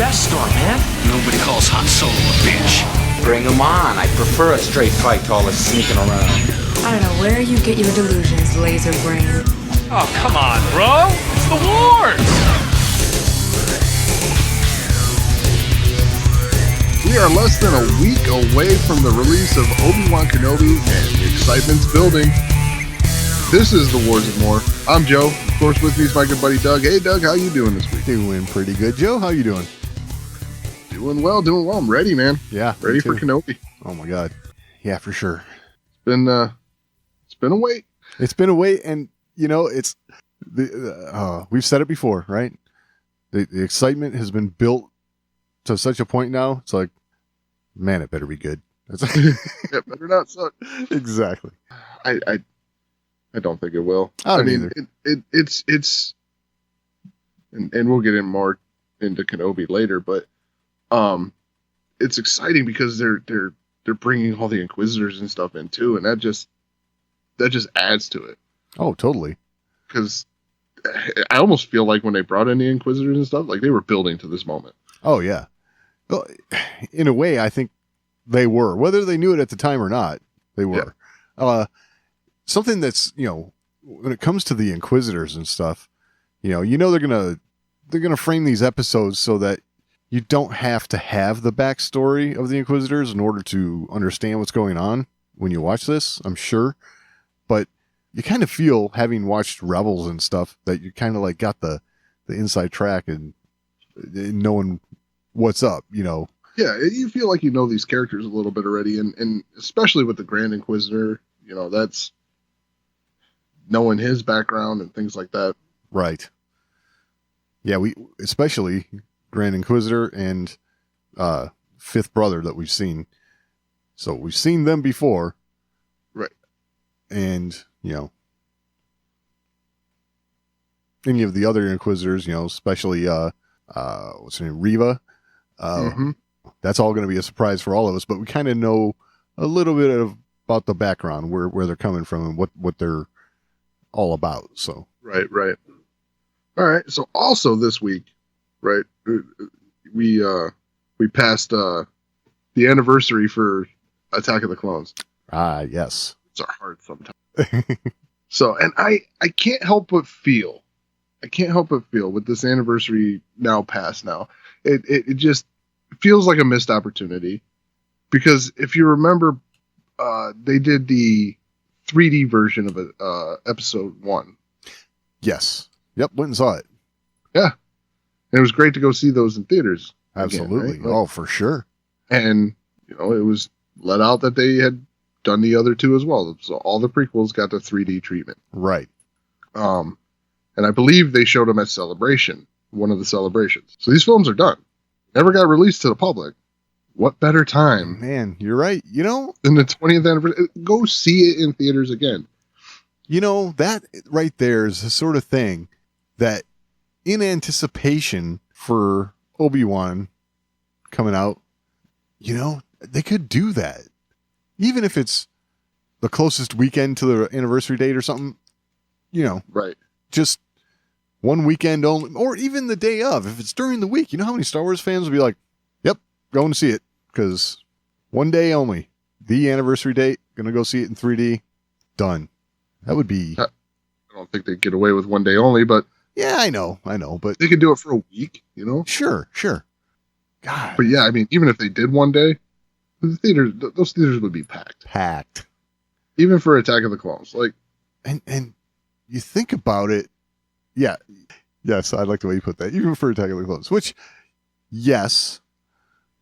Death Star, man. Nobody calls Han Solo a bitch. Bring him on. I prefer a straight fight to all this sneaking around. I don't know where you get your delusions, laser brain. Oh, come on, bro. It's the wars. We are less than a week away from the release of Obi-Wan Kenobi, and the excitement's building. This is The Wars and More. I'm Joe. Of course, with me is my good buddy Doug. Hey, Doug, how you doing this week? Doing pretty good. Joe, how you doing? Doing well. I'm ready, man. Yeah. Ready for Kenobi. Oh, my God. Yeah, for sure. It's been a wait. It's been a wait, and, you know, it's we've said it before, right? The excitement has been built to such a point now. It's like, man, it better be good. It better not suck. Exactly. I don't think it will. I don't either. It's and we'll get in more into Kenobi later, but it's exciting because they're bringing all the Inquisitors and stuff in too, and that just adds to it. Oh, totally. Because I almost feel like when they brought in the Inquisitors and stuff, like they were building to this moment. Oh, yeah. Well, in a way, I think they were. Whether they knew it at the time or not, they were. Yeah. Something that's, you know, when it comes to the Inquisitors and stuff, they're gonna frame these episodes so that you don't have to have the backstory of the Inquisitors in order to understand what's going on when you watch this, I'm sure. But you kind of feel, having watched Rebels and stuff, that you kind of like got the inside track and knowing what's up, you know. Yeah, you feel like you know these characters a little bit already, and especially with the Grand Inquisitor, you know, that's knowing his background and things like that. Right. Yeah, we especially Grand Inquisitor and Fifth Brother that we've seen. So we've seen them before. Right. And, you know, any of the other Inquisitors, you know, especially what's her name, Reva. That's all going to be a surprise for all of us, but we kind of know a little bit about the background, where they're coming from and what they're all about. So right. All right. So also this week, right, we passed the anniversary for Attack of the Clones. Yes. It's our heart sometimes. So, and I can't help but feel with this anniversary now past now, it just feels like a missed opportunity, because if you remember, they did the 3D version of episode 1. Yes. Yep. Went and saw it. Yeah. And it was great to go see those in theaters. Absolutely. Again, right? Oh, for sure. And, you know, it was let out that they had done the other two as well. So all the prequels got the 3D treatment. Right. And I believe they showed them at Celebration, one of the celebrations. So these films are done. Never got released to the public. What better time? Man, you're right. You know, than the 20th anniversary. Go see it in theaters again. You know, that right there is the sort of thing that, in anticipation for Obi-Wan coming out, you know, they could do that. Even if it's the closest weekend to the anniversary date or something, you know. Right. Just one weekend only, or even the day of. If it's during the week, you know how many Star Wars fans will be like, yep, going to see it, because one day only, the anniversary date, gonna go see it in 3D, done. That would be... I don't think they'd get away with one day only, but... Yeah, I know, but... They could do it for a week, you know? Sure. God. But yeah, I mean, even if they did one day, those theaters would be packed. Even for Attack of the Clones. Like... And you think about it, yeah. Yes, I like the way you put that. Even for Attack of the Clones, which, yes,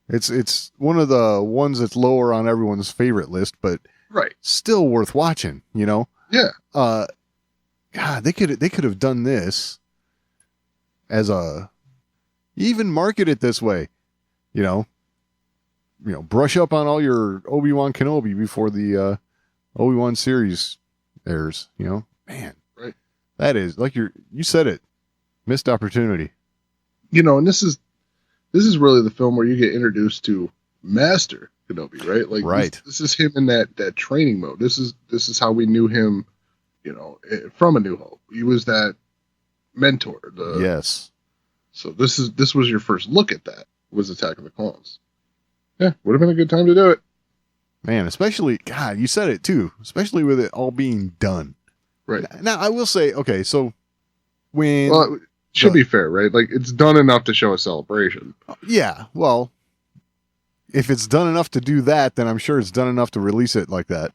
it's one of the ones that's lower on everyone's favorite list, but right, still worth watching, you know? Yeah. God, they could have done this as even market it this way, you know, brush up on all your Obi-Wan Kenobi before the Obi-Wan series airs, you know? Man. Right. That is, like you said it, missed opportunity. You know, and this is really the film where you get introduced to Master Kenobi, right? Like, right. This is him in that training mode. This is how we knew him, you know, from A New Hope. He was that mentor. Yes. So this was your first look at that. was Attack of the Clones. Yeah, would have been a good time to do it. Man, especially, God, you said it too, especially with it all being done. Right. Now, I will say, okay, so when... Well, it should be fair, right? Like, it's done enough to show a celebration. Yeah, well, if it's done enough to do that, then I'm sure it's done enough to release it like that,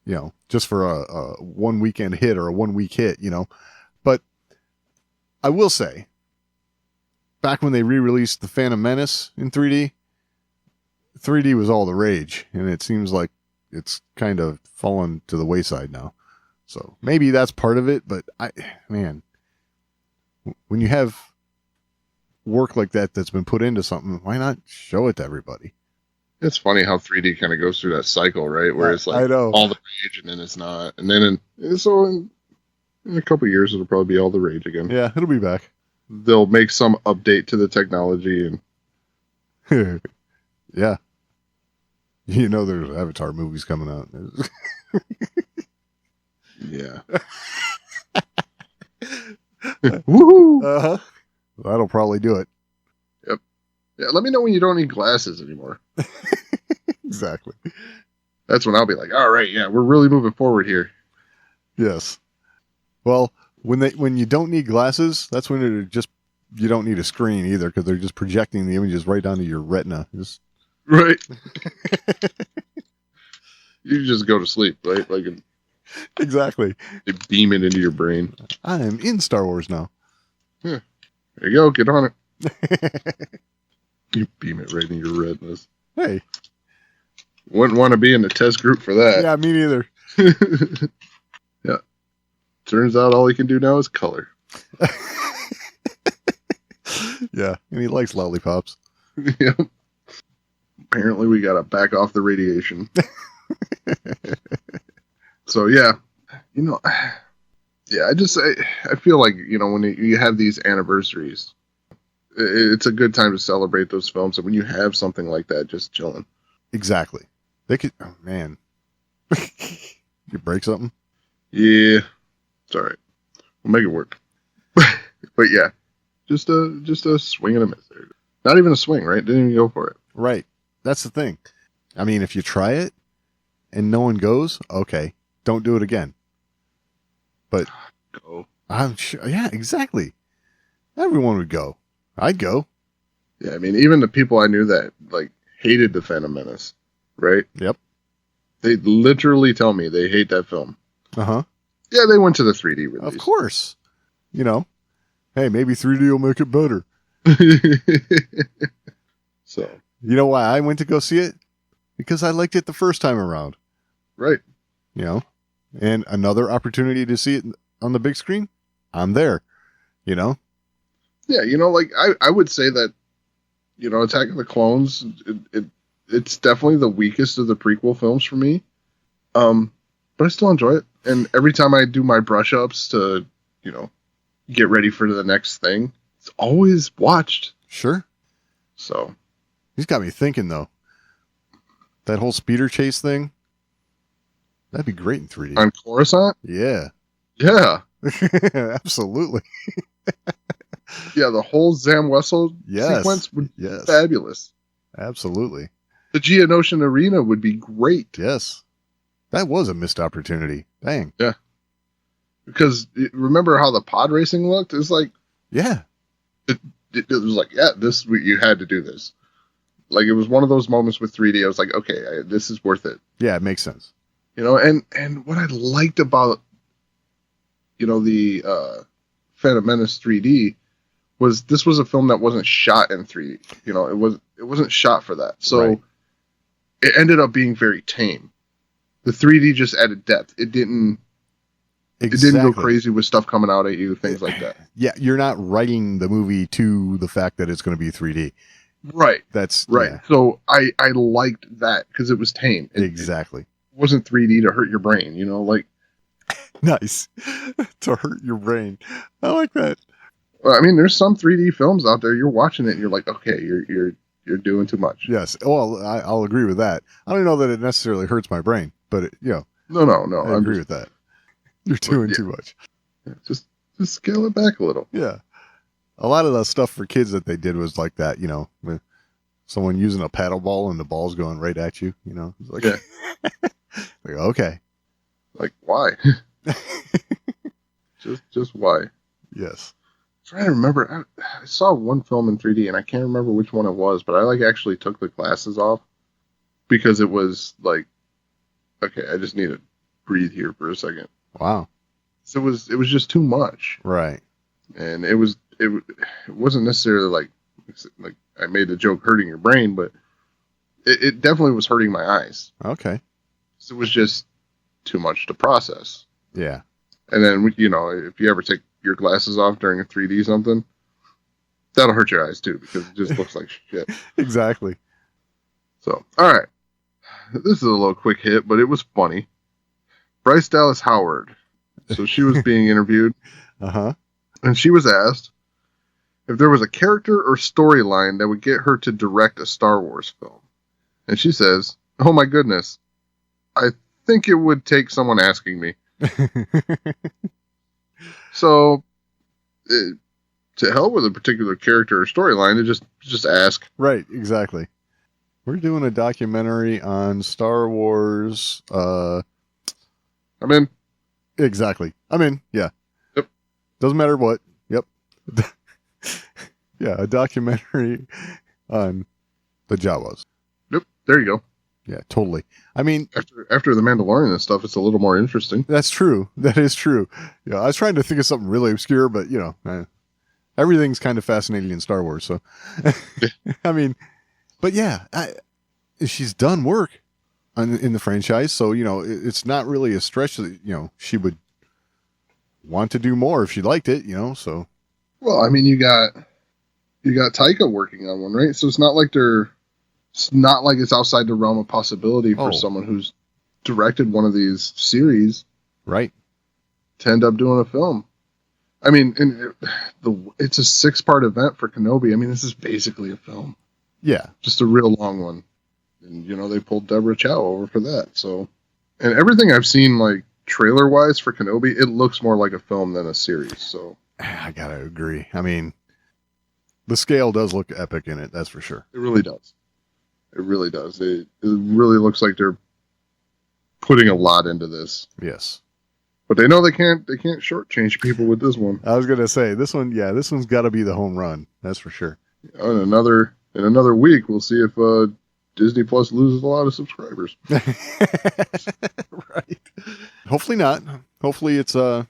you know, just for a one weekend hit or a 1 week hit, you know. But I will say, back when they re-released The Phantom Menace in 3D, 3D was all the rage, and it seems like it's kind of fallen to the wayside now. So maybe that's part of it, but man, when you have work like that that's been put into something, why not show it to everybody? It's funny how 3D kind of goes through that cycle, right? Where it's like I know. all the rage, and then it's not, and then in a couple of years it'll probably be all the rage again. Yeah, it'll be back. They'll make some update to the technology, and yeah. You know, there's Avatar movies coming out. yeah. Woohoo! Uh-huh. That'll probably do it. Yep. Yeah, let me know when you don't need glasses anymore. Exactly. That's when I'll be like, all right, yeah, we're really moving forward here. Yes. Well, when you don't need glasses, that's when you don't need a screen either, because they're just projecting the images right onto your retina. Right. You just go to sleep, right? Like, Exactly. they beam it into your brain. I am in Star Wars now. Yeah. There you go. Get on it. You beam it right in your retinas. Hey. Wouldn't want to be in the test group for that. Yeah, me neither. Yeah. Turns out all he can do now is color. Yeah, and he likes lollipops. Yeah. Apparently we got to back off the radiation. So, yeah. You know, yeah, I feel like, you know, when you have these anniversaries, it's a good time to celebrate those films. And when you have something like that, just chilling. Exactly. They could, oh man. You break something? Yeah. It's all right. We'll make it work. But yeah, just a swing and a miss there. Not even a swing, right? Didn't even go for it. Right. That's the thing. I mean, if you try it and no one goes, okay, don't do it again. But Go. I'm sure, yeah, exactly. Everyone would go. I'd go. Yeah, I mean, even the people I knew that like hated the Phantom Menace, right? Yep. They literally tell me they hate that film. Uh-huh. Yeah, they went to the 3D release. Of course. You know, hey, maybe 3D will make it better. So. You know why I went to go see it? Because I liked it the first time around. Right. You know, and another opportunity to see it on the big screen, I'm there. You know? Yeah, you know, like I would say that, you know, Attack of the Clones, it's definitely the weakest of the prequel films for me. But I still enjoy it. And every time I do my brush ups to, you know, get ready for the next thing, it's always watched. Sure. So. He's got me thinking, though. That whole speeder chase thing, that'd be great in 3D. On Coruscant? Yeah. Yeah. Absolutely. Yeah, the whole Zam Wessel sequence would be fabulous. Absolutely. The Geonosian Arena would be great. Yes. That was a missed opportunity. Dang. Yeah. Because remember how the pod racing looked? It's like... Yeah. It was like, yeah, you had to do this. Like, it was one of those moments with 3D. I was like, okay, this is worth it. Yeah, it makes sense. You know, and what I liked about, you know, the Phantom Menace 3D was this was a film that wasn't shot in 3D. You know, it wasn't shot for that. So It ended up being very tame. The 3D just added depth. It didn't go crazy with stuff coming out at you, things like that. Yeah, you're not writing the movie to the fact that it's going to be 3D. Right. That's right. Yeah. So I liked that because it was tame. Exactly. It wasn't 3D to hurt your brain, you know, like. Nice. To hurt your brain. I like that. Well, I mean, there's some 3D films out there. You're watching it and you're like, okay, you're doing too much. Yes. Well, I'll agree with that. I don't know that it necessarily hurts my brain, but it, you know. No. I agree with that. You're doing too much. Just scale it back a little. Yeah. A lot of the stuff for kids that they did was like that, you know, with someone using a paddle ball and the ball's going right at you. You know, it's like, Yeah. like, okay, Like, why? just why? yes, Trying to remember. I saw one film in 3D, and I can't remember which one it was, but I like actually took the glasses off because it was like, okay, I just need to breathe here for a second. wow, So it was just too much, right, and it wasn't necessarily like I made the joke hurting your brain, but it definitely was hurting my eyes. okay, So it was just too much to process. yeah, And then, you know, if you ever take your glasses off during a 3D something, that'll hurt your eyes too because it just looks like shit. exactly. So, all right. This is a little quick hit, but it was funny. Bryce Dallas Howard. So she was being interviewed, Uh-huh. and she was asked if there was a character or storyline that would get her to direct a Star Wars film. And she says, "Oh my goodness, I think it would take someone asking me." So, to hell with a particular character or storyline, just ask. Right, exactly. We're doing a documentary on Star Wars. I'm in. Exactly. I'm in. Yeah. Yep. Doesn't matter what. Yep. Yeah, a documentary on the Jawas. Yep. There you go. Yeah, totally. I mean, After the Mandalorian and stuff, it's a little more interesting. that's true. That is true. Yeah, I was trying to think of something really obscure, but you know, everything's kind of fascinating in Star Wars. So, I mean, but yeah, she's done work in the franchise, so you know, it's not really a stretch that you know she would want to do more if she liked it. You know, so Well, I mean, you got Taika working on one, right? So it's not like it's outside the realm of possibility for someone who's directed one of these series right. to end up doing a film. I mean, it's a 6-part event for Kenobi. I mean, this is basically a film, Yeah, just a real long one. And you know, they pulled Deborah Chow over for that. So, and everything I've seen, like trailer wise for Kenobi, it looks more like a film than a series. So I gotta agree. I mean, the scale does look epic in it. That's for sure. it really does. It really does. It really looks like they're putting a lot into this. Yes. But they know they can't shortchange people with this one. I was gonna say this one. Yeah, this one's got to be the home run. That's for sure. In another week, we'll see if Disney Plus loses a lot of subscribers. Right. Hopefully not. Hopefully it's It'll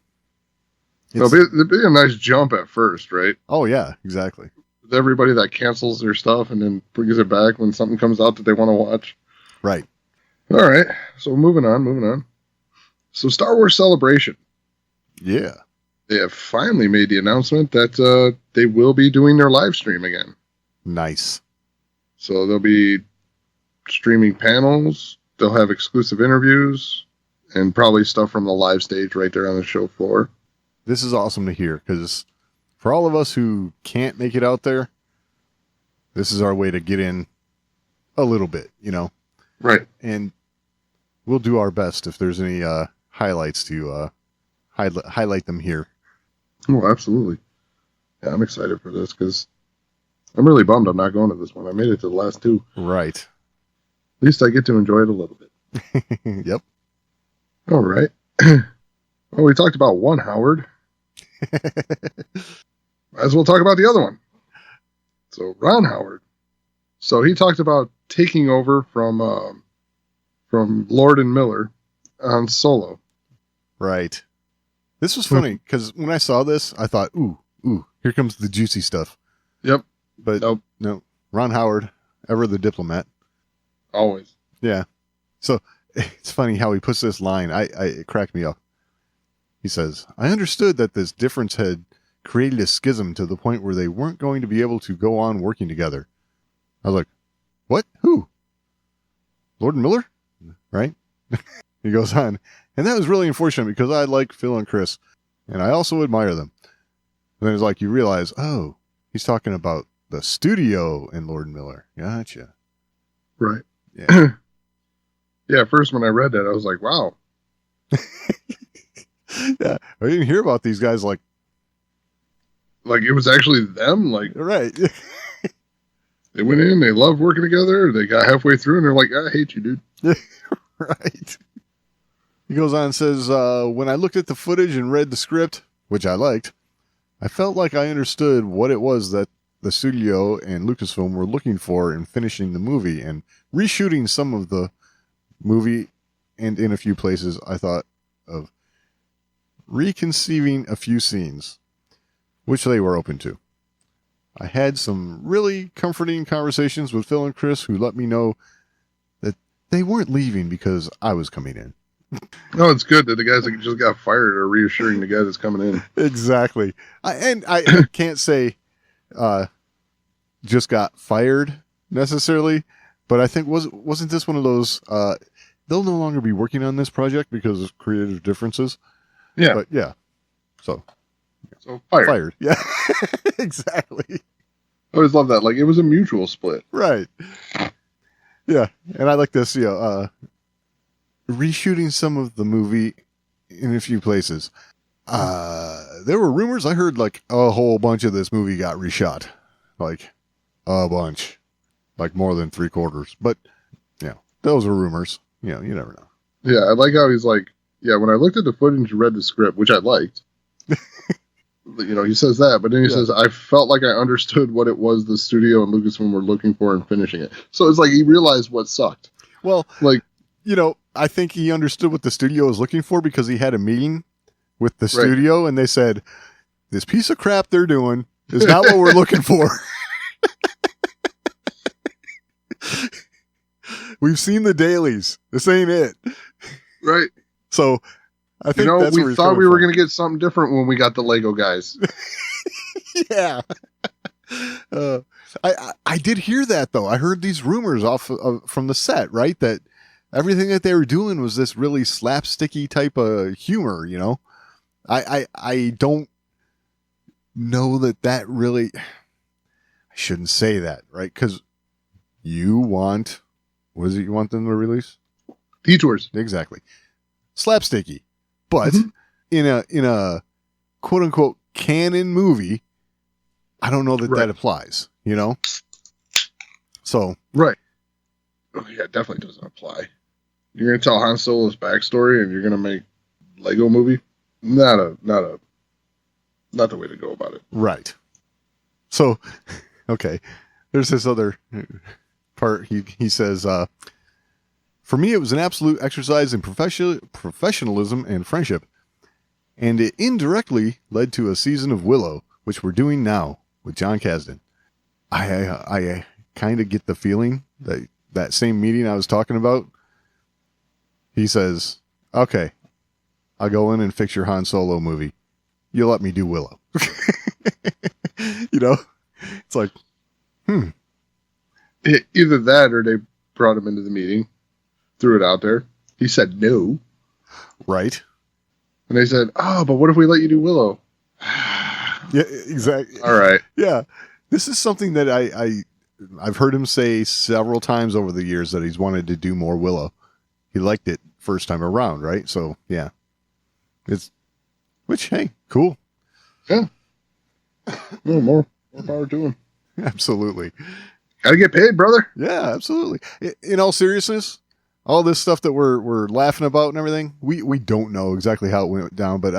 be a nice jump at first, right? Oh yeah, exactly. With everybody that cancels their stuff and then brings it back when something comes out that they want to watch. Right. All right. So moving on. So Star Wars Celebration. Yeah. They have finally made the announcement that they will be doing their live stream again. Nice. So they'll be streaming panels. They'll have exclusive interviews and probably stuff from the live stage right there on the show floor. This is awesome to hear because for all of us who can't make it out there, this is our way to get in a little bit, you know? Right. And we'll do our best if there's any highlights to highlight them here. Oh, absolutely. Yeah, I'm excited for this because I'm really bummed I'm not going to this one. I made it to the last 2. Right. At least I get to enjoy it a little bit. Yep. All right. Well, we talked about one Howard. Might as well talk about the other one. So Ron Howard. So he talked about taking over from Lord and Miller on Solo. Right. This was funny because when I saw this, I thought, ooh, here comes the juicy stuff. Yep. But no, Ron Howard, ever the diplomat. Always. Yeah. So it's funny how he puts this line. It cracked me up. He says, "I understood that this difference had created a schism to the point where they weren't going to be able to go on working together." I was like, what? Who? Lord and Miller? Right? He goes on. And that was really unfortunate because I like Phil and Chris. And I also admire them. And then it's like you realize, oh, he's talking about the studio in Lord and Miller. Gotcha. Right. Yeah. Yeah, first when I read that, I was like, wow. Yeah. I didn't hear about these guys like Like, it was actually them? Like, right. They went in, they loved working together, they got halfway through, and they're like, I hate you, dude. Right. He goes on and says, when I looked at the footage and read the script, which I liked, I felt like I understood what it was that the studio and Lucasfilm were looking for in finishing the movie and reshooting some of the movie, and in a few places I thought of reconceiving a few scenes, which they were open to. I had some really comforting conversations with Phil and Chris who let me know that they weren't leaving because I was coming in. Oh, it's good that the guys that just got fired are reassuring the guy that's coming in. Exactly. I can't say just got fired necessarily, but I think wasn't this one of those they'll no longer be working on this project because of creative differences. Yeah. But yeah. So fired. Yeah. Exactly. I always love that. Like, it was a mutual split. Right. Yeah. And I like this, reshooting some of the movie in a few places. There were rumors. I heard like a whole bunch of this movie got reshot. Like a bunch. Like more than 3/4. But yeah, those are rumors. You never know. Yeah, I like how he's like, yeah, when I looked at the footage and read the script, which I liked, he says that, but then he says, I felt like I understood what it was the studio and Lucasfilm were looking for in finishing it. So it's like he realized what sucked. Well, like, I think he understood what the studio was looking for because he had a meeting with the studio and they said, this piece of crap they're doing is not what we're looking for. We've seen the dailies. This ain't it. Right. So I think that's we thought we were going to get something different when we got the Lego guys. Yeah. I did hear that though. I heard these rumors from the set, right? That everything that they were doing was this really slapsticky type of humor, I don't know that really, I shouldn't say that, right? Because what is it you want them to release? Detours. Exactly. Slapsticky. But in a quote unquote canon movie, I don't know that applies, So right. Oh yeah, it definitely doesn't apply. You're gonna tell Han Solo's backstory and you're gonna make Lego movie? Not the way to go about it. Right. So okay. There's this other part. He says, for me, it was an absolute exercise in professionalism and friendship, and it indirectly led to a season of Willow, which we're doing now with John Kasdan. I kind of get the feeling that same meeting I was talking about, he says, okay, I'll go in and fix your Han Solo movie. You'll let me do Willow. It's like, Either that or they brought him into the meeting, threw it out there. He said no. Right. And they said, oh, but what if we let you do Willow? Yeah, exactly. All right. Yeah. This is something that I've heard him say several times over the years that he's wanted to do more Willow. He liked it first time around, right? So, yeah. Hey, cool. Yeah. No, more power to him. Absolutely. Gotta get paid, brother. Yeah, absolutely. In all seriousness, all this stuff that we're laughing about and everything, we don't know exactly how it went down, but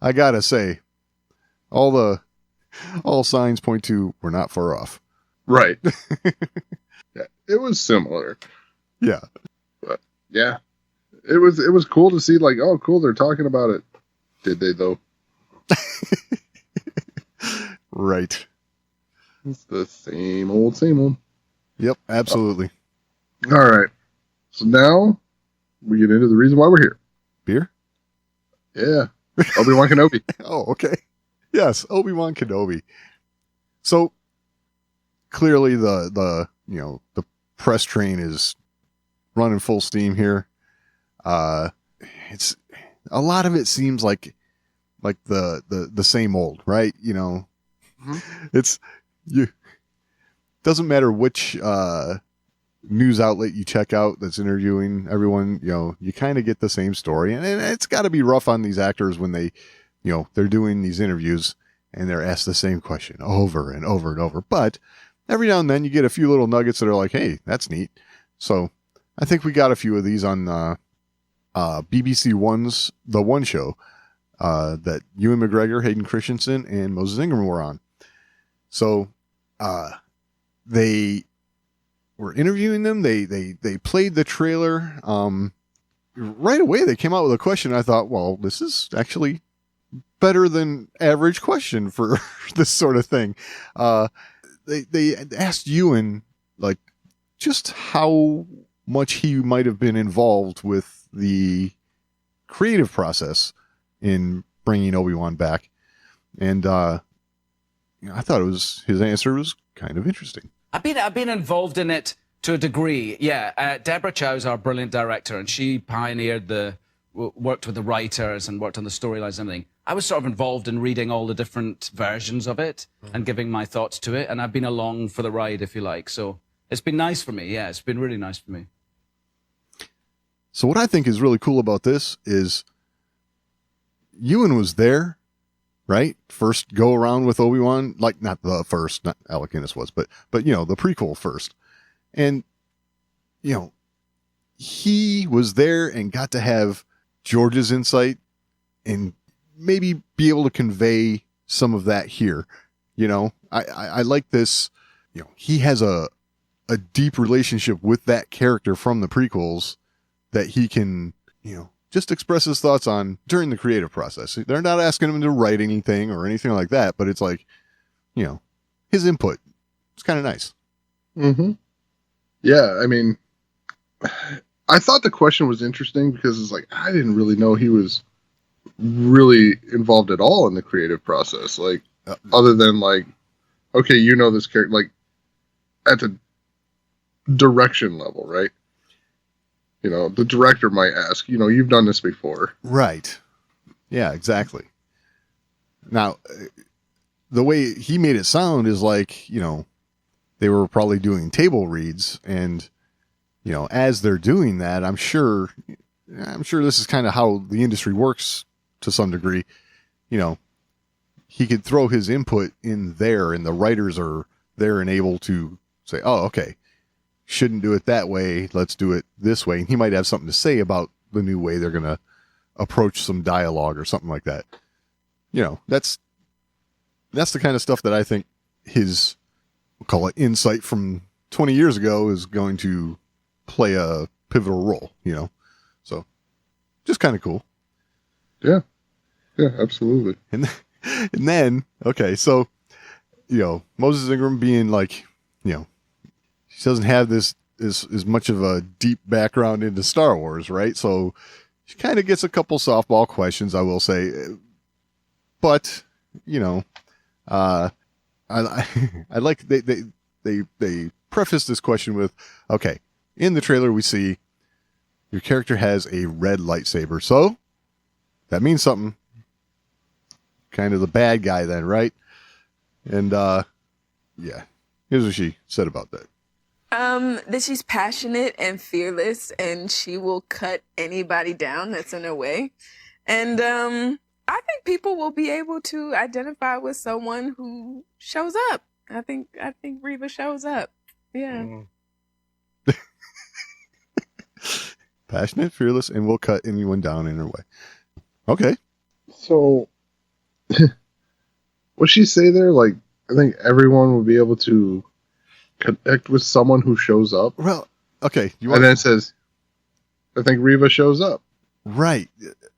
I gotta say, all signs point to we're not far off. Right. Yeah, it was similar. Yeah. But yeah. It was cool to see, like, oh cool, they're talking about it. Did they though? Right. It's the same old. Yep, absolutely. All right. So now we get into the reason why we're here. Beer? Yeah. Obi-Wan Kenobi. Oh, okay. Yes, Obi-Wan Kenobi. So clearly the press train is running full steam here. It's a lot of it seems like the same old, right? It's doesn't matter which news outlet you check out that's interviewing everyone, you kind of get the same story, and it's got to be rough on these actors when they they're doing these interviews and they're asked the same question over and over and over. But every now and then you get a few little nuggets that are like, hey, that's neat. So I think we got a few of these on BBC One's The One Show that Ewan McGregor, Hayden Christensen, and Moses Ingram were on. So they were interviewing them. They played the trailer. Right away, they came out with a question. I thought, well, this is actually better than average question for this sort of thing. They asked Ewan, like, just how much he might have been involved with the creative process in bringing Obi-Wan back. And I thought his answer was kind of interesting. I've been involved in it to a degree, yeah. Deborah Chow's our brilliant director, and she pioneered worked with the writers and worked on the storylines and everything. I was sort of involved in reading all the different versions of it and giving my thoughts to it, and I've been along for the ride, if you like. So it's been nice for me, yeah. It's been really nice for me. So what I think is really cool about this is Ewan was there, right? First go around with Obi-Wan, like not the first, not Alec Guinness was, but the prequel first. And, he was there and got to have George's insight and maybe be able to convey some of that here. I like this. He has a deep relationship with that character from the prequels that he can, just express his thoughts on during the creative process. They're not asking him to write anything or anything like that, but it's like, his input. It's kind of nice. Mm-hmm. Yeah, I mean, I thought the question was interesting because it's like, I didn't really know he was really involved at all in the creative process. Like, other than like, okay, this character, like, at the direction level, right? The director might ask, you've done this before. Right. Yeah, exactly. Now, the way he made it sound is like, they were probably doing table reads, and as they're doing that, I'm sure this is kind of how the industry works to some degree. He could throw his input in there, and the writers are there and able to say, oh, okay, shouldn't do it that way, let's do it this way. And he might have something to say about the new way they're going to approach some dialogue or something like that. That's the kind of stuff that I think his, we'll call it insight from 20 years ago, is going to play a pivotal role, so just kind of cool. Yeah, absolutely. And then, okay, so, Moses Ingram being like, she doesn't have this as much of a deep background into Star Wars, right? So she kind of gets a couple softball questions, I will say, but, I like they preface this question with, okay, in the trailer we see your character has a red lightsaber, so that means something. Kind of the bad guy then, right? And yeah, here's what she said about that. That she's passionate and fearless, and she will cut anybody down that's in her way. And I think people will be able to identify with someone who shows up. I think Reva shows up. Yeah. Passionate, fearless, and will cut anyone down in her way. Okay. So, what she say there? Like, I think everyone will be able to connect with someone who shows up. Well, okay. And then it says, I think Reva shows up. Right.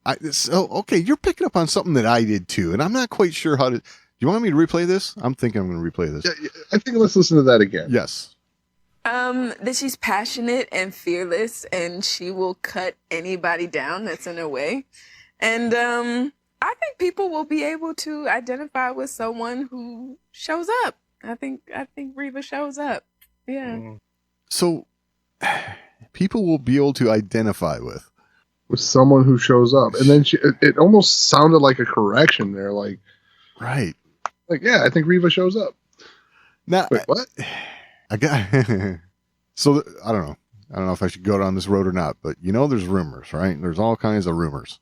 Okay, you're picking up on something that I did too, and I'm not quite sure how to. Do you want me to replay this? I'm thinking I'm going to replay this. Yeah, I think let's listen to that again. Yes. That she's passionate and fearless, and she will cut anybody down that's in her way. And I think people will be able to identify with someone who shows up. I think Reva shows up. Yeah. So people will be able to identify with someone who shows up, and then it almost sounded like a correction there, like, right, like, yeah, I think Reva shows up. Now, wait, what? I got so I don't know if I should go down this road or not, but there's rumors, right? There's all kinds of rumors,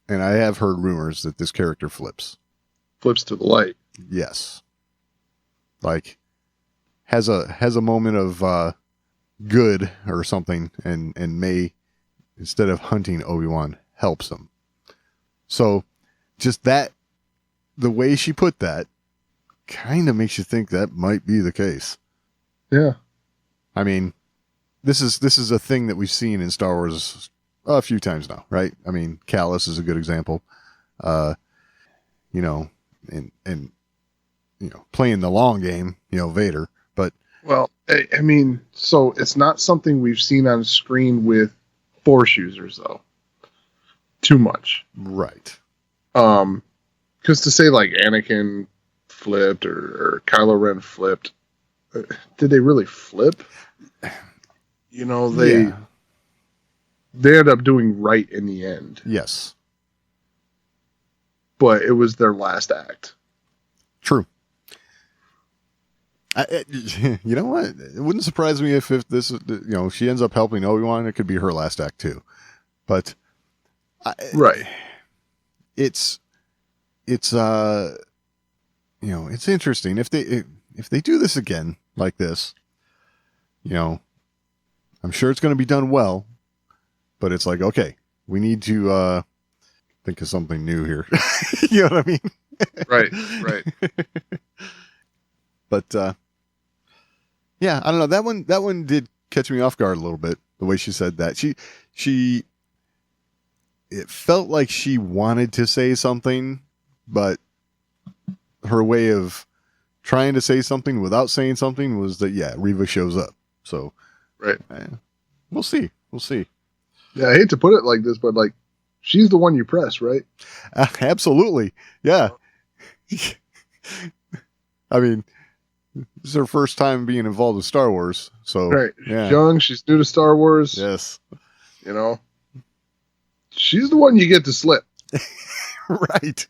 and I have heard rumors that this character flips to the light. Yes, like has a moment of good or something, and May, instead of hunting Obi-Wan, helps him. So just that, the way she put that, kind of makes you think that might be the case. Yeah. I mean, this is a thing that we've seen in Star Wars a few times now, right? I mean, Callus is a good example. You know, and you know, playing the long game, you know, Vader. But Well, I mean, so it's not something we've seen on screen with Force users, though. Too much. right. Because to say like Anakin flipped or Kylo Ren flipped, did they really flip? You know, they ended up doing right in the end, Yes. but it was their last act. True. You know what? It wouldn't surprise me if this, you know, she ends up helping Obi-Wan. It could be her last act too. But Right. it's you know, it's interesting if they do this again like this. You know, I'm sure it's going to be done well, but it's like, okay, we need to think of something new here. You know what I mean? Right. But yeah, I don't know. That one did catch me off guard a little bit. The way she said that, it felt like she wanted to say something, but her way of trying to say something without saying something was that, yeah, Reva shows up. So, Right. We'll see. Yeah, I hate to put it like this, but like, she's the one you press, right? Absolutely. Yeah. I mean, this is her first time being involved with Star Wars. So, Right. yeah. She's young. She's new to Star Wars. Yes. You know, she's the one you get to slip. Right.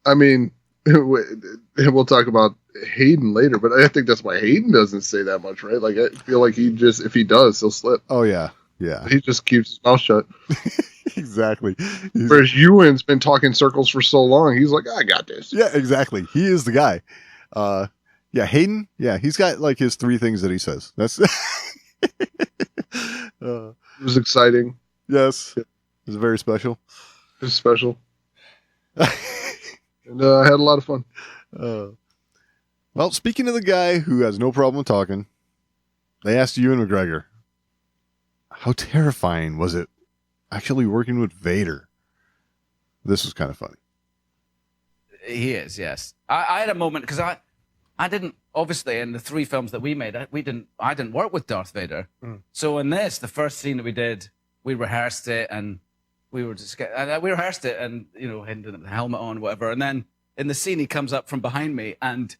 I mean, we'll talk about Hayden later, but I think that's why Hayden doesn't say that much, right? Like, I feel like if he does, he'll slip. Oh, yeah. Yeah. He just keeps his mouth shut. Exactly. Whereas Ewan's been talking circles for so long, he's like, I got this. Yeah, exactly. He is the guy. Yeah, Hayden. Yeah, he's got like his 3 things that he says. That's It was exciting. yes. It was very special. It was special. And I had a lot of fun. Well, speaking of the guy who has no problem talking, they asked Ewan McGregor, how terrifying was it actually working with Vader? This was kind of funny. He is, yes. I had a moment because I didn't, obviously in the 3 films that we made, I didn't work with Darth Vader. So in this, the first scene that we did, we rehearsed it and we rehearsed it and, you know, had the helmet on, whatever. And then in the scene, he comes up from behind me and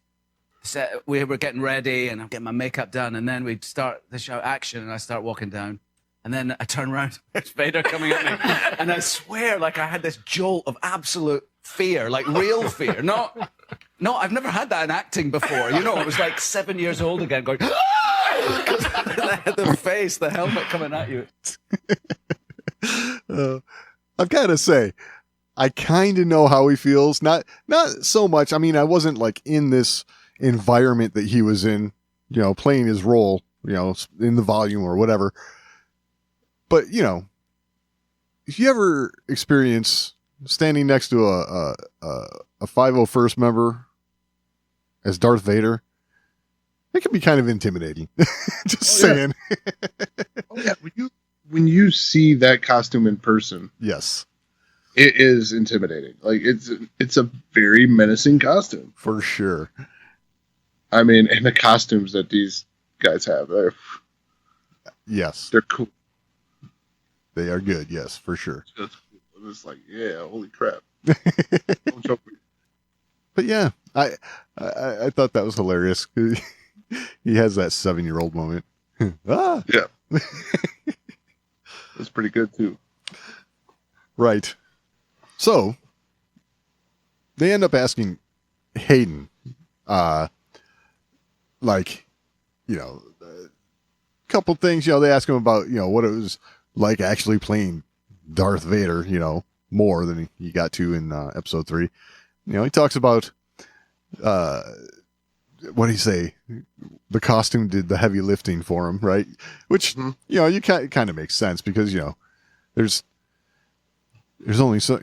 we were getting ready and I'm getting my makeup done. And then we'd start the show action and I start walking down. And then I turn around, there's Vader coming at me. And I swear, like, I had this jolt of absolute fear, like real fear. No, I've never had that in acting before. You know, I was like 7 years old again going, the face, the helmet coming at you. I've got to say, I kind of know how he feels. Not so much. I mean, I wasn't like in this environment that he was in, you know, playing his role, you know, in the volume or whatever. But, you know, if you ever experience standing next to a 501st member as Darth Vader, it can be kind of intimidating. Just saying. Oh, yeah. When you see that costume in person, Yes. it is intimidating. Like, it's a very menacing costume. For sure. I mean, and the costumes that these guys have, Yes. they're cool. They are good. Yes, for sure. It's like, yeah, holy crap. Don't joke with me. But yeah, I thought that was hilarious. He has that 7-year-old moment. Ah, Yeah. That's pretty good, too. right. So they end up asking Hayden, like, you know, a couple things. You know, they ask him about, you know, what it was like actually playing Darth Vader, you know, more than he got to in episode 3. You know, he talks about what do you say? The costume did the heavy lifting for him, right? Which, you kind of makes sense because, there's only so,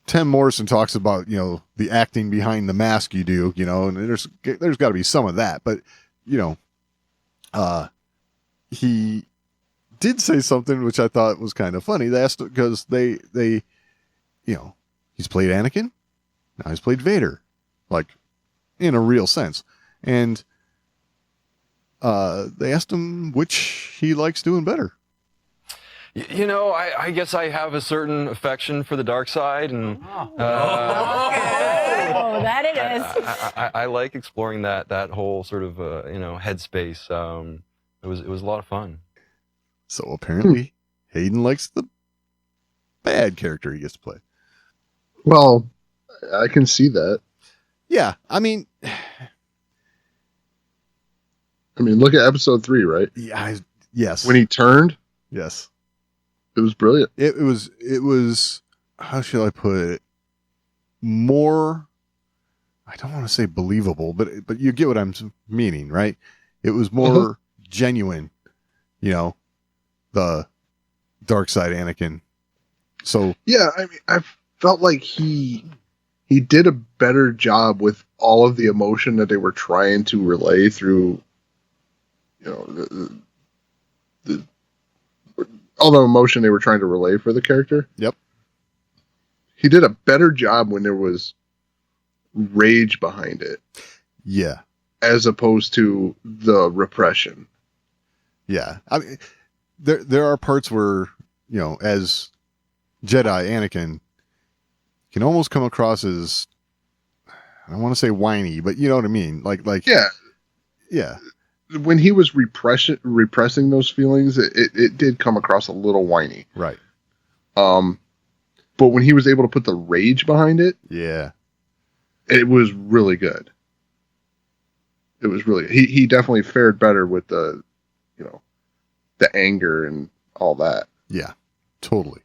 Tim Morrison talks about, the acting behind the mask you do, and there's got to be some of that, but, he did say something which I thought was kind of funny. They asked because they, he's played Anakin, now he's played Vader, like in a real sense. And they asked him which he likes doing better. I guess I have a certain affection for the dark side, and that it is. I like exploring that whole sort of headspace. It was a lot of fun. So apparently, Hayden likes the bad character he gets to play. Well, I can see that. Yeah, I mean, look at episode 3, right? Yeah, yes. When he turned, yes, it was brilliant. It was. How should I put it? More. I don't want to say believable, but you get what I'm meaning, right? It was more genuine, the dark side Anakin. So yeah, I felt like he did a better job with all of the emotion that they were trying to relay through, all the emotion they were trying to relay for the character. Yep. He did a better job when there was rage behind it. Yeah. As opposed to the repression. Yeah. I mean, there are parts where, as Jedi Anakin can almost come across as, I don't want to say whiny, but you know what I mean? Like yeah. Yeah. When he was repressing those feelings, it did come across a little whiny. Right. But when he was able to put the rage behind it, yeah, it was really good. It was really, he definitely fared better with the anger and all that. Yeah, totally.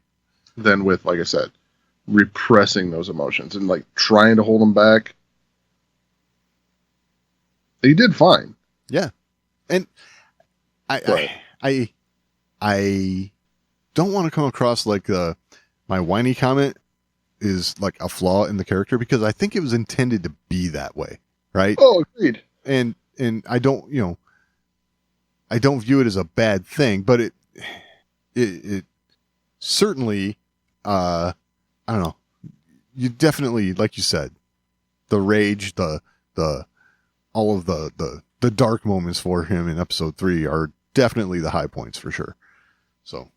Than with, like I said, repressing those emotions and like trying to hold them back. He did fine. Yeah. And I don't want to come across like my whiny comment is like a flaw in the character because I think it was intended to be that way, right? Oh, agreed. And I don't, I don't view it as a bad thing, but it certainly, I don't know. You definitely, like you said, the rage, the all of the dark moments for him in episode 3 are definitely the high points for sure. So,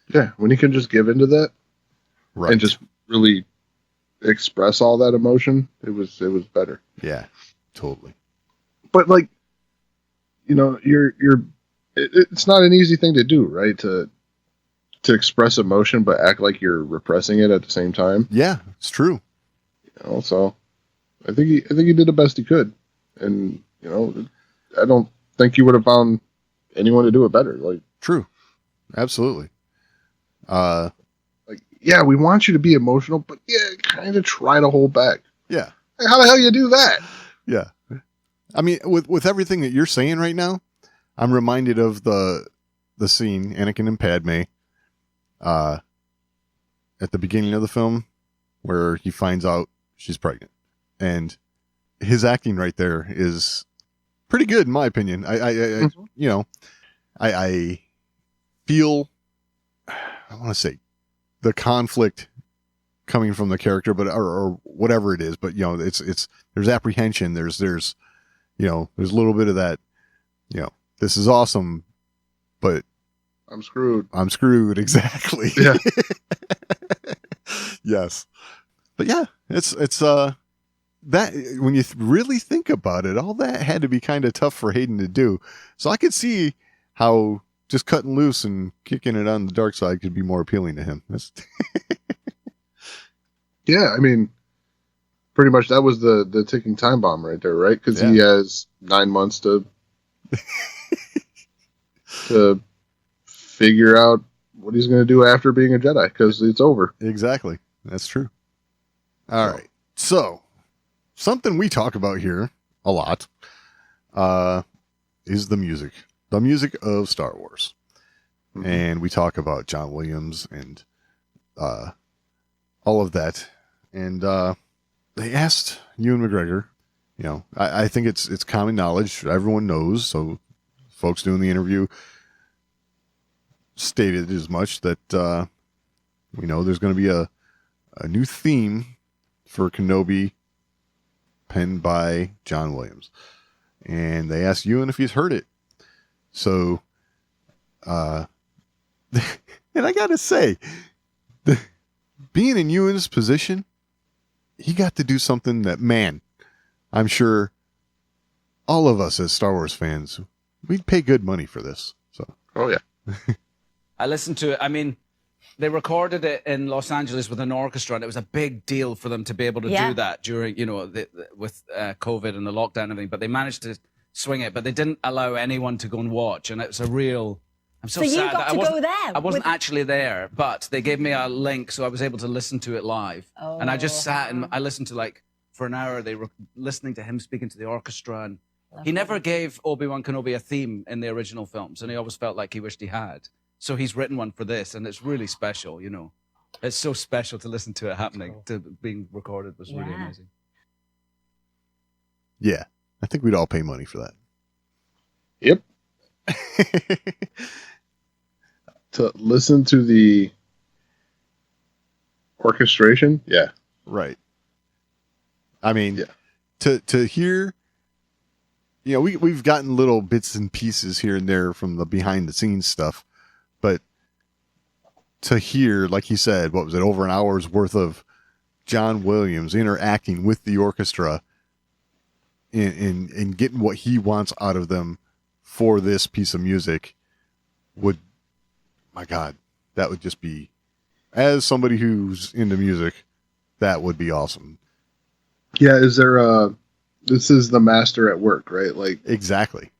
yeah, when he can just give into that, right, and just really express all that emotion, it was better. Yeah, totally. But like, it's not an easy thing to do, right? To express emotion, but act like you're repressing it at the same time. Yeah, it's true. So I think he did the best he could, and I don't think you would have found anyone to do it better. Like, true, absolutely. Yeah, we want you to be emotional, but kind of try to hold back. Yeah. Hey, how the hell you do that? Yeah. I mean, with everything that you're saying right now, I'm reminded of the scene, Anakin and Padme, at the beginning of the film, where he finds out she's pregnant, and his acting right there is pretty good in my opinion. I feel, I want to say, the conflict coming from the character, but or whatever it is, but it's there's apprehension, there's there's a little bit of that, this is awesome, but I'm screwed. Exactly. Yeah. Yes. But yeah, it's that when you really think about it, all that had to be kind of tough for Hayden to do. So I could see how just cutting loose and kicking it on the dark side could be more appealing to him. Yeah, I mean, pretty much that was the ticking time bomb right there, right? Because he has 9 months to figure out what he's going to do after being a Jedi, because it's over. Exactly. That's true. All right. So something we talk about here a lot is the music of Star Wars. Mm-hmm. And we talk about John Williams and all of that. And they asked Ewan McGregor, you know, I think it's common knowledge. Everyone knows. So folks doing the interview stated as much that we know there's going to be a new theme for Kenobi penned by John Williams. And they asked Ewan if he's heard it. So, and I got to say, being in Ewan's position, he got to do something that, man, I'm sure all of us as Star Wars fans, we'd pay good money for this. So, oh yeah. I listened to it. I mean, they recorded it in Los Angeles with an orchestra, and it was a big deal for them to be able to do that during, you know, with COVID and the lockdown and everything. But they managed to swing it, but they didn't allow anyone to go and watch, and it was a real. I'm so sad. You got to go there. I wasn't actually there, but they gave me a link, so I was able to listen to it live. Oh. And I just sat and I listened to, like, for an hour. They were listening to him speaking to the orchestra, and he never gave Obi-Wan Kenobi a theme in the original films, and he always felt like he wished he had. So he's written one for this, and it's really special, you know. It's so special to listen to it happening, to being recorded was really amazing. Yeah, I think we'd all pay money for that. Yep. To listen to the orchestration, yeah. Right. I mean, to hear, you know, we've gotten little bits and pieces here and there from the behind the scenes stuff, but to hear, like he said, what was it, over an hour's worth of John Williams interacting with the orchestra and getting what he wants out of them for this piece of music would, my God, that would just be, as somebody who's into music, that would be awesome. Yeah, is there this is the master at work, right? Like, exactly.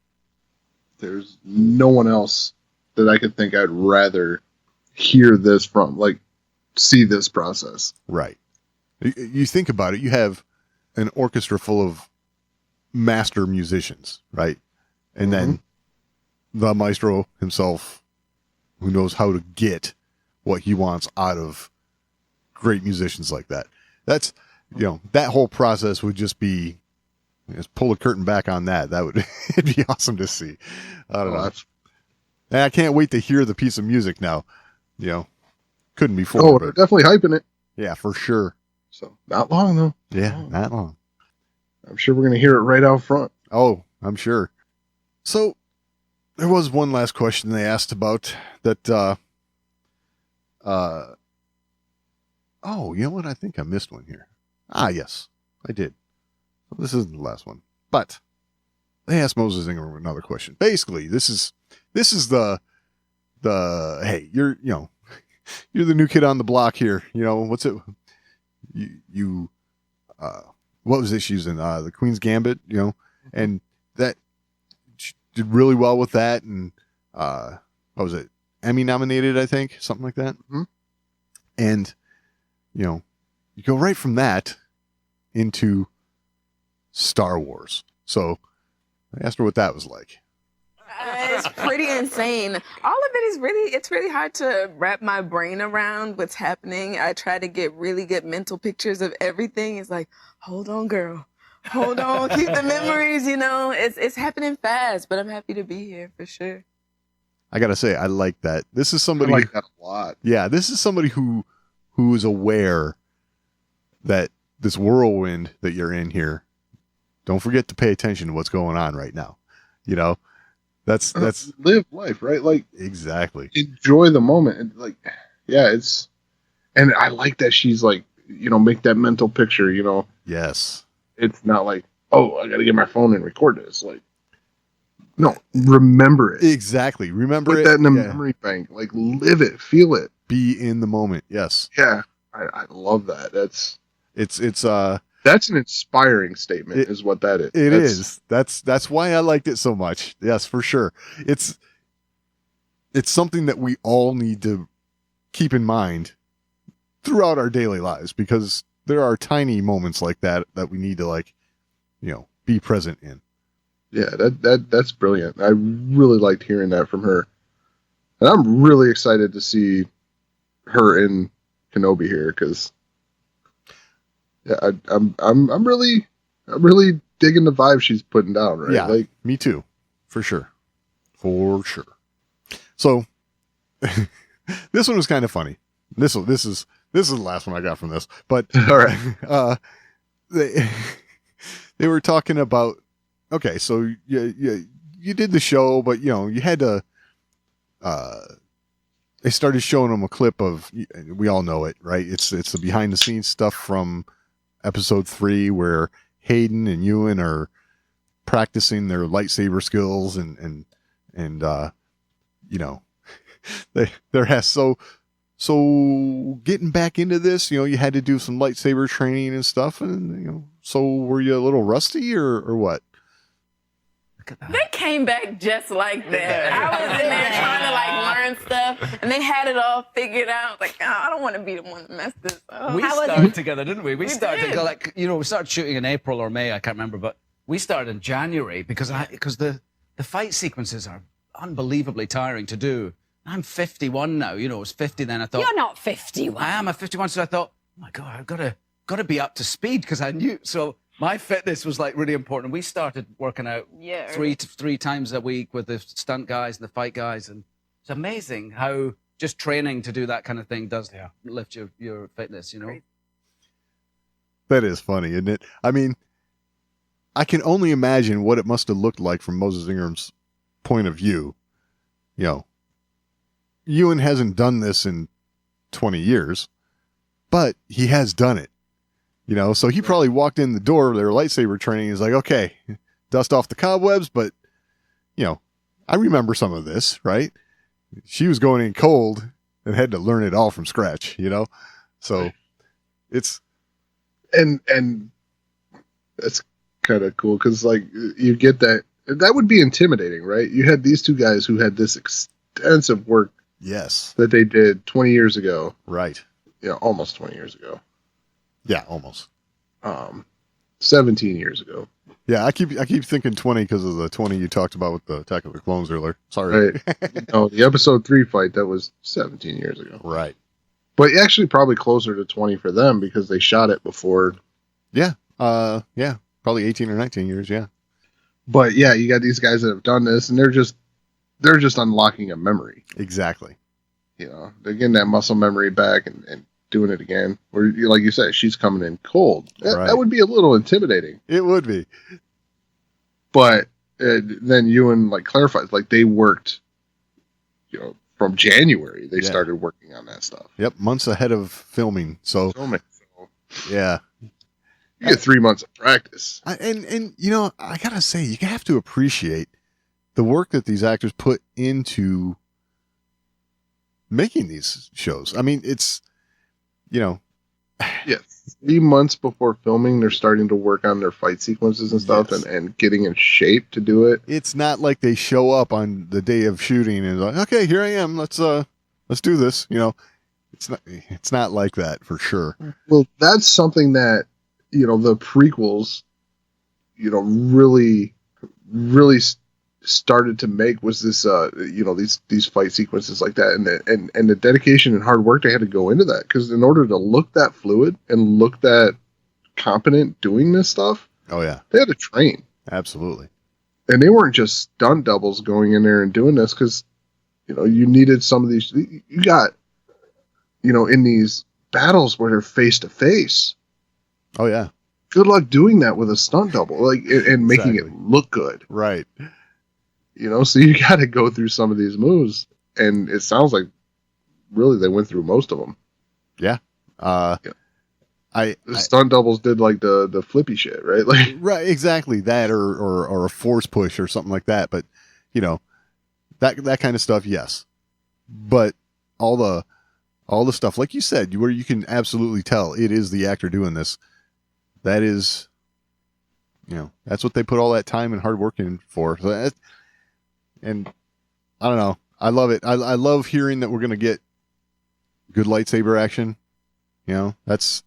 There's no one else that I could think I'd rather hear this from, like, see this process. Right. You think about it, you have an orchestra full of master musicians, right? And then the maestro himself, who knows how to get what he wants out of great musicians like that. That's, you know, that whole process would just be, just pull the curtain back on that. That would it'd be awesome to see. I don't know. And I can't wait to hear the piece of music now. You know, couldn't be for. Oh, they're definitely hyping it. Yeah, for sure. So not long though. Yeah, not long. I'm sure we're gonna hear it right out front. Oh, I'm sure. So there was one last question they asked about that. Oh, you know what? I think I missed one here. Ah, yes, I did. This isn't the last one, but they asked Moses Ingram another question. Basically, this is the hey, you're the new kid on the block here. You know, what's it? You what was this using? The Queen's Gambit, you know, and that did really well with that. And what was it? Emmy nominated, I think, something like that. Mm-hmm. And you know, you go right from that into Star Wars. So I asked her what that was like. It's pretty insane. All of it is it's really hard to wrap my brain around what's happening. I try to get really good mental pictures of everything. It's like, hold on, girl. Hold on. Keep the memories, you know. It's happening fast, but I'm happy to be here for sure. I got to say, I like that. This is somebody. I like that a lot. Yeah, this is somebody who is aware that this whirlwind that you're in here, don't forget to pay attention to what's going on right now. You know, that's live life, right? Like, exactly. Enjoy the moment. And like, yeah, and I like that she's like, you know, make that mental picture, you know. Yes. It's not like, oh, I got to get my phone and record this. Like, no, remember it. Exactly. Remember Put it. that in a memory bank. Like, live it, feel it. Be in the moment. Yes. Yeah. I love that. That's an inspiring statement, is what that is. That's why I liked it so much. Yes, for sure. It's something that we all need to keep in mind throughout our daily lives, because there are tiny moments like that we need to, like, be present in. Yeah, that's brilliant. I really liked hearing that from her, and I'm really excited to see her in Kenobi here because, yeah, I'm really digging the vibe she's putting down. Right? Yeah, like me too, for sure. So this one was kind of funny. This is the last one I got from this, but all right. They were talking about, okay, so you did the show, but you had to. They started showing them a clip of, we all know it, right? It's the behind the scenes stuff from episode 3 where Hayden and Ewan are practicing their lightsaber skills and there has so getting back into this, you had to do some lightsaber training and stuff, and so were you a little rusty or what? They came back just like that. I was in there trying to like learn stuff, and they had it all figured out. Like, oh, I don't want to be the one that messed this up. We started together, didn't we? We started like we started shooting in April or May, I can't remember, but we started in January because the fight sequences are unbelievably tiring to do. I'm 51 now. It was 50 then. I thought you're not 51. Ah, I am. I'm 51, so I thought, oh my God, I've got to be up to speed because I knew so. My fitness was like really important. We started working out three times a week with the stunt guys and the fight guys, and it's amazing how just training to do that kind of thing does lift your fitness. That is funny, isn't it? I mean, I can only imagine what it must have looked like from Moses Ingram's point of view. Ewan hasn't done this in 20 years, but he has done it. So he probably walked in the door of their lightsaber training. He's like, okay, dust off the cobwebs, but, I remember some of this, right? She was going in cold and had to learn it all from scratch, So it's. And that's kind of cool because, like, you get that. That would be intimidating, right? You had these two guys who had this extensive work. Yes. That they did 20 years ago. Right. Almost 20 years ago. Yeah, almost. 17 years ago. Yeah, I keep thinking 20 because of the 20 you talked about with the Attack of the Clones earlier. Sorry. Right. The episode 3 fight, that was 17 years ago. Right. But actually probably closer to 20 for them because they shot it before. Yeah. Probably 18 or 19 years, yeah. But yeah, you got these guys that have done this and they're just unlocking a memory. Exactly. They're getting that muscle memory back and doing it again. Where, like you said, she's coming in cold. That would be a little intimidating. It would be. But then Ewan clarifies, they worked, from January they started working on that stuff. Yep, months ahead of filming. So yeah, you get 3 months of practice. And I gotta say, you have to appreciate the work that these actors put into making these shows. I mean, it's. Yeah, 3 months before filming, they're starting to work on their fight sequences and stuff, and getting in shape to do it. It's not like they show up on the day of shooting and like, okay, here I am. Let's do this. It's not like that for sure. Well, that's something that the prequels, really started to make was this these fight sequences like that, and the dedication and hard work they had to go into that, because in order to look that fluid and look that competent doing this stuff, they had to train. Absolutely. And they weren't just stunt doubles going in there and doing this, because you needed some of these. You got in these battles where they're face to face. Oh yeah, good luck doing that with a stunt double, and making it look good. Right. So you got to go through some of these moves, and it sounds like really they went through most of them. Yeah. The stunt doubles did the flippy shit, right? Right, exactly that, or a force push or something like that. But that kind of stuff, yes. But all the stuff, like you said, where you can absolutely tell it is the actor doing this. That is, that's what they put all that time and hard work in for. So and I don't know. I love it. I love hearing that we're going to get good lightsaber action. That's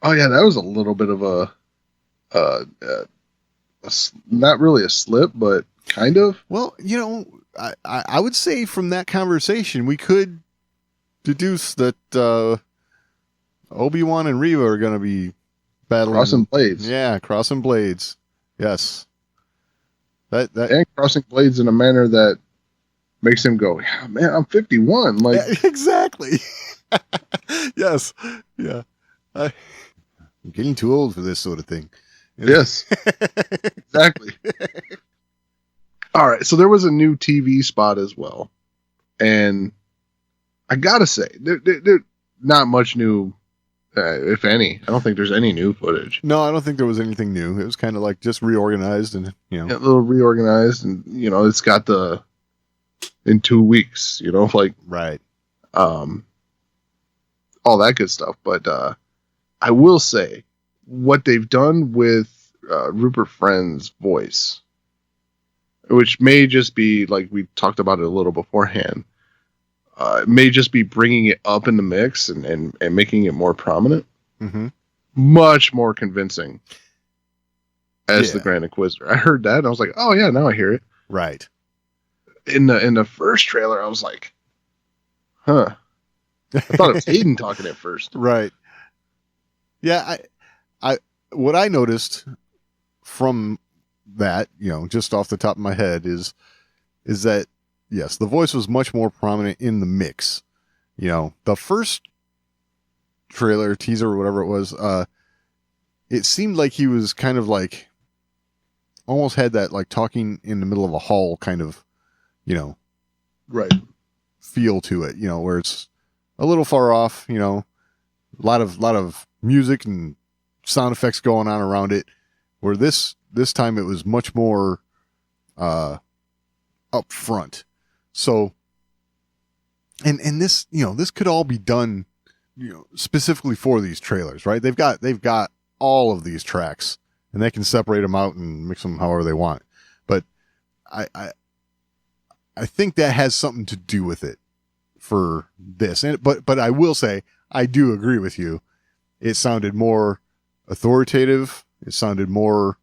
Oh yeah, that was a little bit of not really a slip, but kind of. Well, I would say from that conversation we could deduce that Obi-Wan and Reva are going to be battling. Crossing blades. Yeah, crossing blades. Yes. And crossing blades in a manner that makes him go, yeah, man, I'm 51. Like yeah, exactly. Yes. Yeah. I'm getting too old for this sort of thing. Yes. Exactly. All right, so there was a new TV spot as well. And I got to say, there not much new, if any. I don't think there's any new footage. No, I don't think there was anything new. It was kind of like just reorganized and, Yeah, a little reorganized, and, it's got the in 2 weeks, like, right. all that good stuff. But I will say what they've done with Rupert Friend's voice, which may just be like we talked about it a little beforehand. It may just be bringing it up in the mix and making it more prominent, much more convincing as the Grand Inquisitor. I heard that and I was like, oh yeah, now I hear it. Right. In the first trailer, I was like, huh. I thought it was Hayden talking at first. Right. Yeah, I what I noticed from that, just off the top of my head is that yes, the voice was much more prominent in the mix. The first trailer, teaser, or whatever it was, it seemed like he was kind of like almost had that like talking in the middle of a hall kind of, right, feel to it, where it's a little far off, a lot of music and sound effects going on around it, where this time it was much more up front. So and this, this could all be done, specifically for these trailers, right? They've got all of these tracks and they can separate them out and mix them however they want. But I think that has something to do with it for this. But I will say, I do agree with you. It sounded more authoritative. It sounded more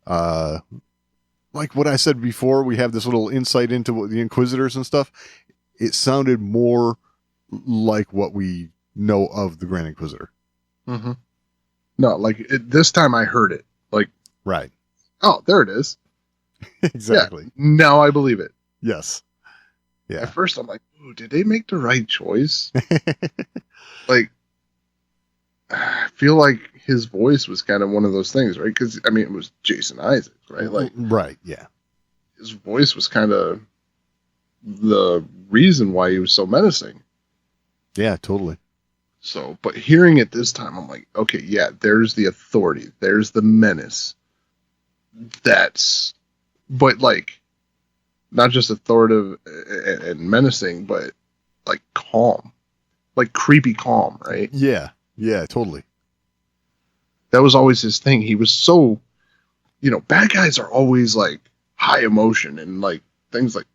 like what I said before. We have this little insight into the Inquisitors and stuff. It sounded more like what we know of the Grand Inquisitor. Mm-hmm. No, like this time I heard it. Like, right. Oh, there it is. Exactly. Yeah, now I believe it. Yes. Yeah. At first I'm like, ooh, did they make the right choice? Like, I feel like his voice was kind of one of those things, right? Because, it was Jason Isaacs, right? Like, right, yeah. His voice was kind of the reason why he was so menacing. Yeah, totally. So, but hearing it this time, I'm like, okay, yeah, there's the authority. There's the menace. But like, not just authoritative and menacing, but like calm. Like creepy calm, right? Yeah. Yeah, totally. That was always his thing. He was so, bad guys are always like high emotion and like things like,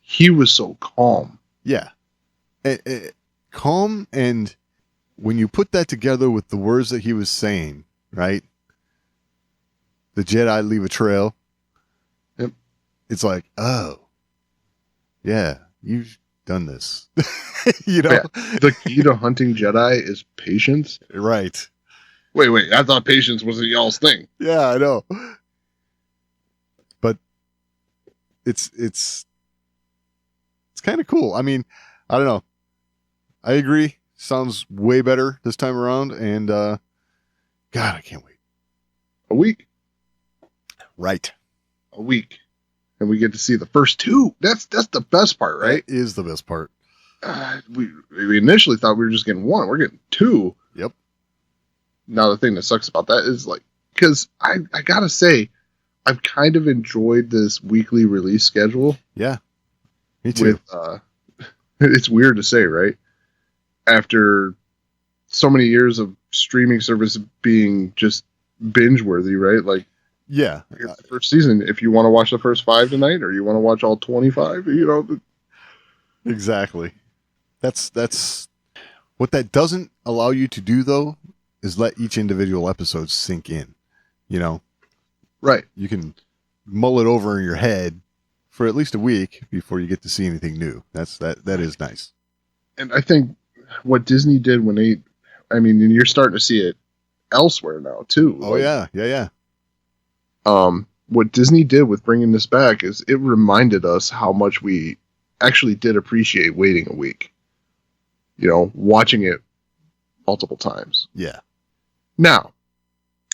he was so calm. Yeah. Calm, and when you put that together with the words that he was saying, right? The Jedi leave a trail. Yep. It's like, oh, yeah, you've done this. Yeah. The key to hunting Jedi is patience. Right. Wait, I thought patience was a y'all's thing. Yeah, I know. But it's kind of cool. I don't know. I agree. Sounds way better this time around, and God, I can't wait. A week. Right. A week. And we get to see the first two. That's the best part, right? That is the best part. We initially thought we were just getting one. We're getting two. Yep. Now, the thing that sucks about that is, like, because I gotta say, I've kind of enjoyed this weekly release schedule. Yeah. Me too. It's weird to say, right? After so many years of streaming service being just binge-worthy, right? Like, yeah. It's the first season. If you want to watch the first 5 tonight, or you want to watch all 25, Exactly. That's What that doesn't allow you to do, though, is let each individual episode sink in. You know? Right. You can mull it over in your head for at least a week before you get to see anything new. That is nice. And I think what Disney did when and you're starting to see it elsewhere now too. Oh, yeah. What Disney did with bringing this back is it reminded us how much we actually did appreciate waiting a week. You know, watching it multiple times. Yeah. Now,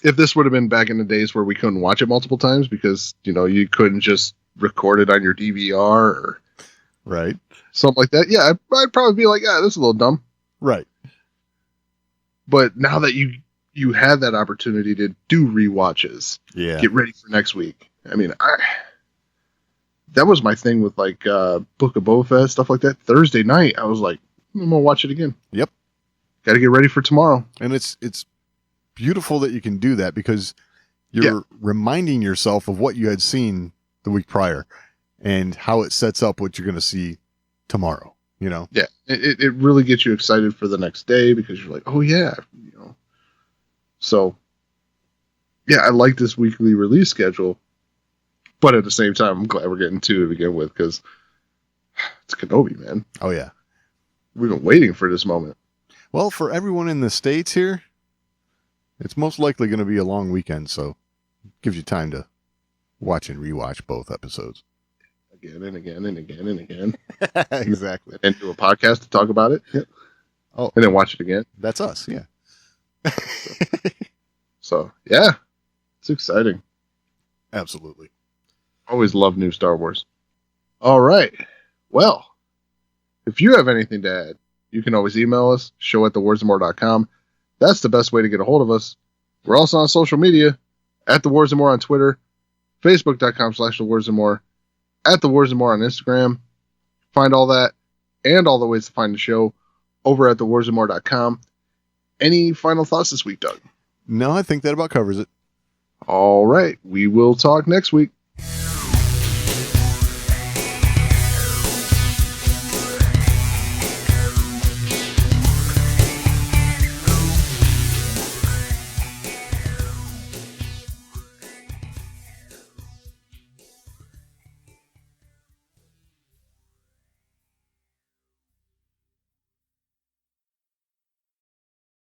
if this would have been back in the days where we couldn't watch it multiple times because, you know, you couldn't just record it on your DVR or right, something like that, yeah, I'd probably be like, this is a little dumb. Right. But now that you had that opportunity to do rewatches, get ready for next week. I mean, that was my thing with like Book of Boba Fett, stuff like that. Thursday night, I was like, I'm gonna watch it again. Yep. Got to get ready for tomorrow. And it's beautiful that you can do that because you're reminding yourself of what you had seen the week prior and how it sets up what you're going to see tomorrow. You know? Yeah. It really gets you excited for the next day because you're like, oh yeah, you know. So yeah, I like this weekly release schedule, but at the same time, I'm glad we're getting two to begin with because it's Kenobi, man. Oh yeah. We've been waiting for this moment. Well, for everyone in the States here, it's most likely going to be a long weekend, so it gives you time to watch and rewatch both episodes. Again and again and again and again. Exactly. And do a podcast to talk about it. Yep. Oh, and then watch it again. That's us, yeah. So, yeah, it's exciting. Absolutely. Always love new Star Wars. All right. Well, if you have anything to add, you can always email us, show@thewarsandmore.com. That's the best way to get a hold of us. We're also on social media, @thewarsandmore on Twitter, facebook.com/thewarsandmore, @thewarsandmore on Instagram. Find all that and all the ways to find the show over at thewarsandmore.com. Any final thoughts this week, Doug? No, I think that about covers it. All right. We will talk next week.